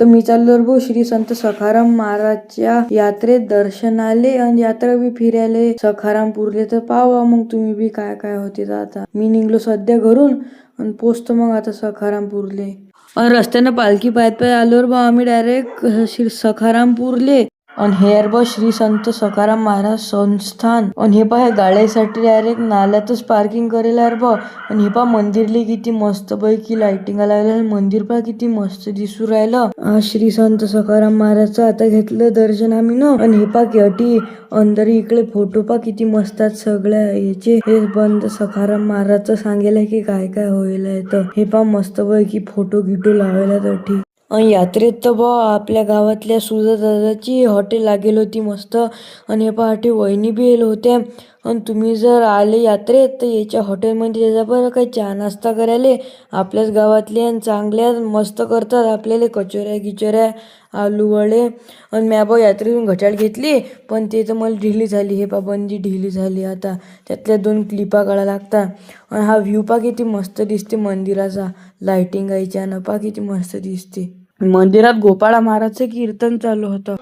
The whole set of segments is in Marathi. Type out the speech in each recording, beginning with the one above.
तर मी चाललो भाऊ श्री संत सखाराम महाराजच्या यात्रेत दर्शनाले आणि यात्रा बी फिरायले सखारामपूरले. तर पावा मग तुम्ही बी काय काय होते. तर आता मी निघलो सध्या घरून आणि पोचतो मग आता सखारामपूरले. आणि रस्त्यानं पालखी पायत आलोर बा आम्ही डायरेक्ट श्री सखारामपूरले. आणि हेर बा श्री संत सखाराम महाराज संस्थान. आणि हे पा हे गाड्यासाठी डायरेक्ट नाल्यातच पार्किंग करेल यार बा. आणि हे पा मंदिरले किती मस्त पैकी लाइटिंग लागले. मंदिर पा किती मस्त दिसू राहिलं. श्री संत सखाराम महाराजचं आता घेतलं दर्शन आम्ही न. आणि हे पा केटी अंदर इकडे फोटो पा किती मस्त आहेत सगळ्या याचे. हे बंद सखाराम महाराजचं सांगेल की काय काय होईल. तर हे पा मस्त पैकी फोटो गिटो लावायला तर ठीक. यात्रेत तर बा आपल्या गावातल्या सुजा दादाची हॉटेल लागेल होती मस्त. आणि हे पहाटे वहिनी बी येईल होत्या. आणि तुम्ही जर आले यात्रेत तर याच्या हॉटेलमध्ये त्याचा बरं काही चहा नाश्ता करायला. आपल्याच गावातले आणि चांगल्या मस्त करतात आपल्याला कचोऱ्या गिचोऱ्या आलू वडे. आणि म्या बा यात्रेतून घटाळ घेतली पण ते तर मला ढिली झाली. हे पा बंदी ढिली झाली. आता त्यातल्या 2 क्लिपा काढा लागतात. आणि हा व्ह्यू पा किती मस्त दिसते मंदिराचा. लाइटिंग आईच्या न पा किती मस्त दिसते. मंदिरात गोपाळा महाराजचं कीर्तन चालू होतं.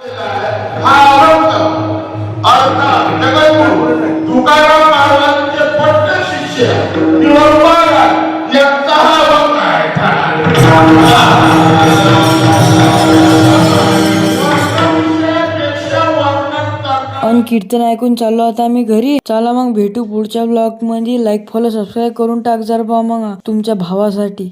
आणि कीर्तन ऐकून चाललो आता आम्ही घरी. चला मग भेटू पुढच्या ब्लॉग मध्ये. लाईक फॉलो सबस्क्राईब करून टाक जर बा मग तुमच्या भावासाठी.